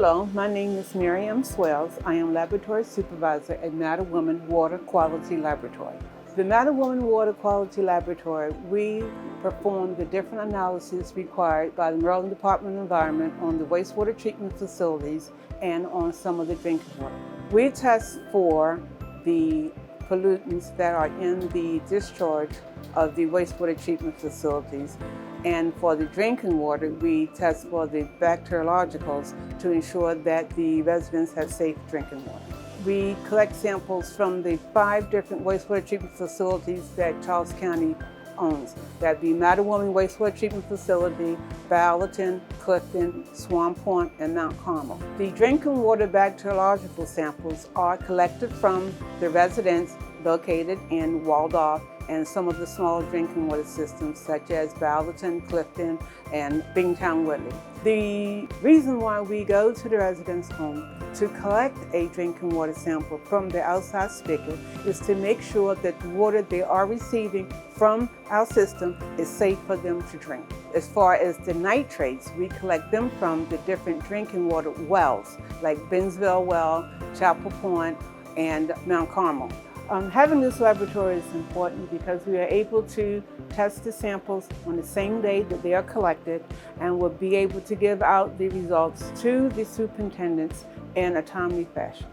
Hello, my name is Miriam Swales. I am Laboratory Supervisor at Mattawoman Water Quality Laboratory. The Mattawoman Water Quality Laboratory, we perform the different analyses required by the Maryland Department of Environment on the wastewater treatment facilities and on some of the drinking water. We test for the pollutants that are in the discharge of the wastewater treatment facilities. And for the drinking water, we test for the bacteriologicals to ensure that the residents have safe drinking water. We collect samples from the 5 different wastewater treatment facilities that Charles County owns. That'd be Mattawoman Wastewater Treatment Facility, Balleton, Clifton, Swan Point, and Mount Carmel. The drinking water bacteriological samples are collected from the residents located in Waldorf and some of the smaller drinking water systems such as Balleton, Clifton, and Bingtown Whitley. The reason why we go to the residents' home to collect a drinking water sample from the outside spigot is to make sure that the water they are receiving from our system is safe for them to drink. As far as the nitrates, we collect them from the different drinking water wells like Bennsville Well, Chapel Point, and Mount Carmel. Having this laboratory is important because we are able to test the samples on the same day that they are collected and will be able to give out the results to the superintendents in a timely fashion.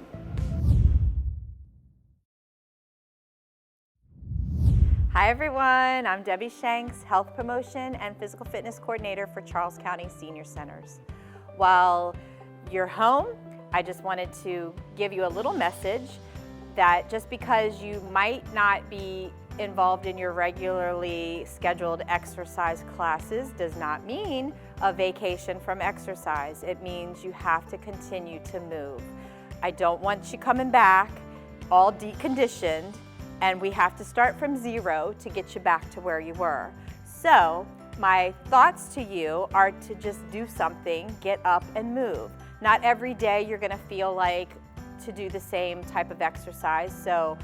Hi everyone, I'm Debbie Shanks, Health Promotion and Physical Fitness Coordinator for Charles County Senior Centers. While you're home, I just wanted to give you a little message that just because you might not be involved in your regularly scheduled exercise classes does not mean a vacation from exercise. It means you have to continue to move. I don't want you coming back all deconditioned and we have to start from zero to get you back to where you were. So my thoughts to you are to just do something, get up and move. Not every day you're gonna feel like to do the same type of exercise. So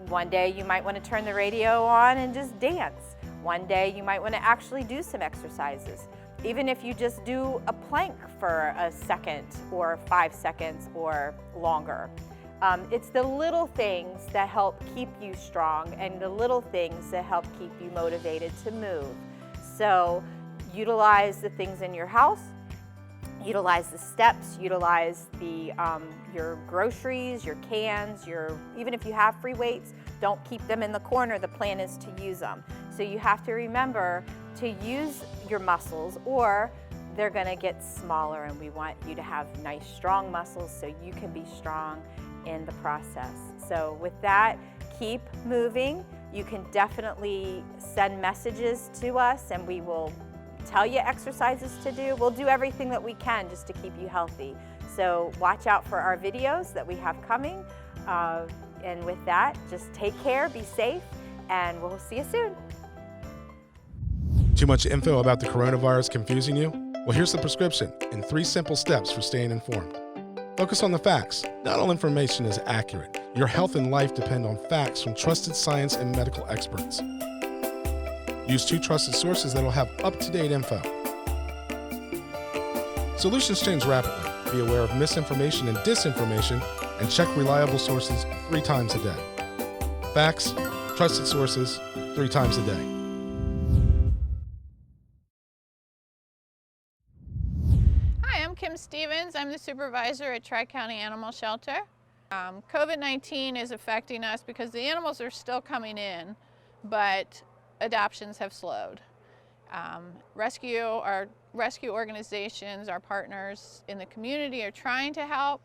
one day you might want to turn the radio on and just dance. One day you might want to actually do some exercises. Even if you just do a plank for a second or 5 seconds or longer. It's the little things that help keep you strong and the little things that help keep you motivated to move. So utilize the things in your house, utilize the steps, utilize the your groceries, your cans, even if you have free weights, don't keep them in the corner. The plan is to use them. So you have to remember to use your muscles or they're gonna get smaller, and we want you to have nice, strong muscles so you can be strong in the process. So with that, keep moving. You can definitely send messages to us and we will tell you exercises to do. We'll do everything that we can just to keep you healthy. So watch out for our videos that we have coming. And with that, just take care, be safe, and we'll see you soon. Too much info about the coronavirus confusing you? Well, here's the prescription in 3 simple steps for staying informed. Focus on the facts. Not all information is accurate. Your health and life depend on facts from trusted science and medical experts. Use 2 trusted sources that will have up-to-date info. Solutions change rapidly. Be aware of misinformation and disinformation, and check reliable sources 3 times a day. Facts, trusted sources, 3 times a day. Hi, I'm Kim Stevens. I'm the supervisor at Tri-County Animal Shelter. COVID-19 is affecting us because the animals are still coming in, but adoptions have slowed. Our rescue organizations, our partners in the community are trying to help,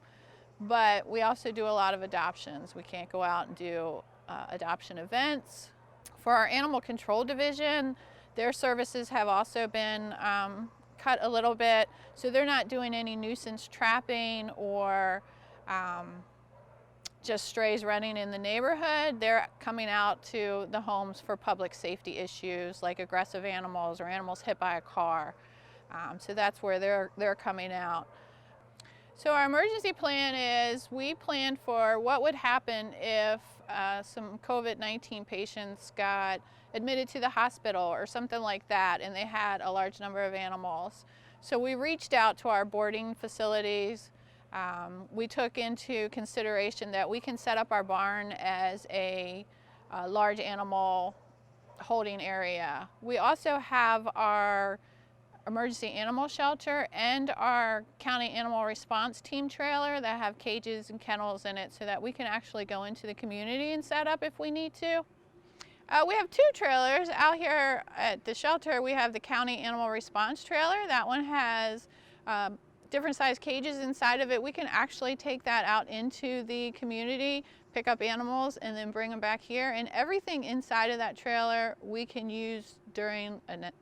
but we also do a lot of adoptions. We can't go out and do adoption events. For our animal control division, their services have also been cut a little bit, so they're not doing any nuisance trapping or just strays running in the neighborhood. They're coming out to the homes for public safety issues like aggressive animals or animals hit by a car. So that's where they're coming out. So our emergency plan is we planned for what would happen if some COVID-19 patients got admitted to the hospital or something like that and they had a large number of animals. So we reached out to our boarding facilities We took into consideration that we can set up our barn as a large animal holding area. We also have our emergency animal shelter and our county animal response team trailer that have cages and kennels in it so that we can actually go into the community and set up if we need to. We have 2 trailers out here at the shelter. We have the county animal response trailer. That one has different size cages inside of it. We can actually take that out into the community, pick up animals, and then bring them back here. And everything inside of that trailer we can use during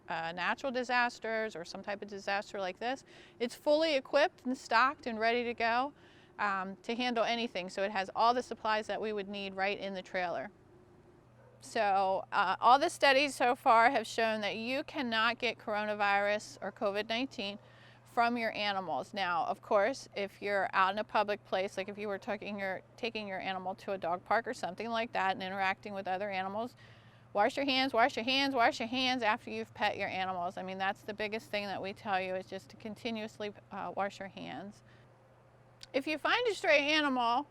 natural disasters or some type of disaster like this. It's fully equipped and stocked and ready to go to handle anything. So it has all the supplies that we would need right in the trailer. So all the studies so far have shown that you cannot get coronavirus or COVID-19 from your animals. Now, of course, if you're out in a public place, like if you were taking your animal to a dog park or something like that and interacting with other animals, wash your hands, wash your hands, wash your hands after you've pet your animals. I mean, that's the biggest thing that we tell you, is just to continuously wash your hands. If you find a stray animal,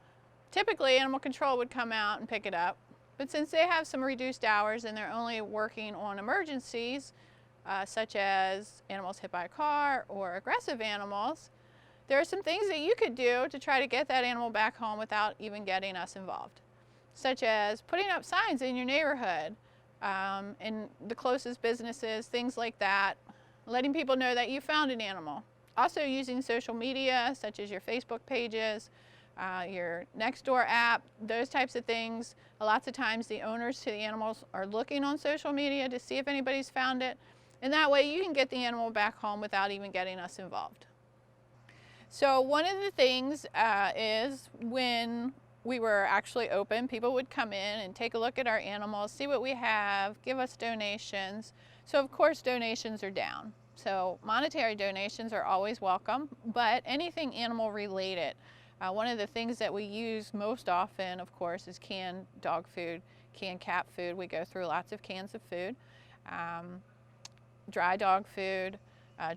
typically animal control would come out and pick it up. But since they have some reduced hours and they're only working on emergencies, such as animals hit by a car or aggressive animals, there are some things that you could do to try to get that animal back home without even getting us involved, such as putting up signs in your neighborhood, in the closest businesses, things like that, letting people know that you found an animal. Also using social media, such as your Facebook pages, your Nextdoor app, those types of things. Lots of times the owners to the animals are looking on social media to see if anybody's found it. And that way you can get the animal back home without even getting us involved. So one of the things is when we were actually open, people would come in and take a look at our animals, see what we have, give us donations. So of course donations are down. So monetary donations are always welcome, but anything animal related. One of the things that we use most often, of course, is canned dog food, canned cat food. We go through lots of cans of food. Dry dog food,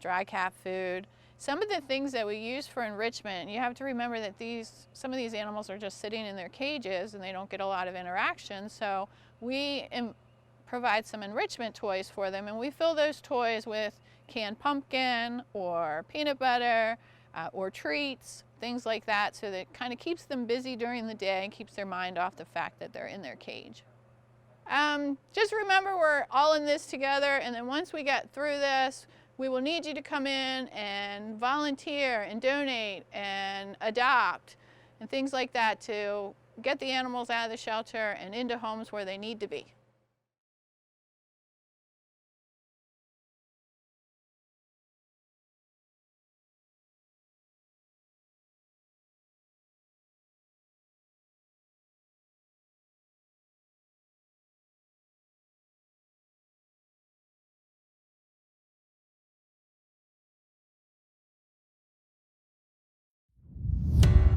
dry cat food. Some of the things that we use for enrichment, you have to remember that some of these animals are just sitting in their cages and they don't get a lot of interaction. So we provide some enrichment toys for them, and we fill those toys with canned pumpkin or peanut butter or treats, things like that, so that it kind of keeps them busy during the day and keeps their mind off the fact that they're in their cage. Just remember, we're all in this together, and then once we get through this, we will need you to come in and volunteer and donate and adopt and things like that to get the animals out of the shelter and into homes where they need to be.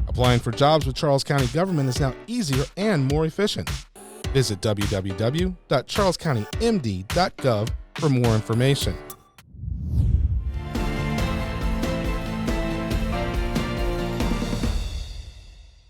Applying for jobs with Charles County government is now easier and more efficient. Visit www.charlescountymd.gov for more information.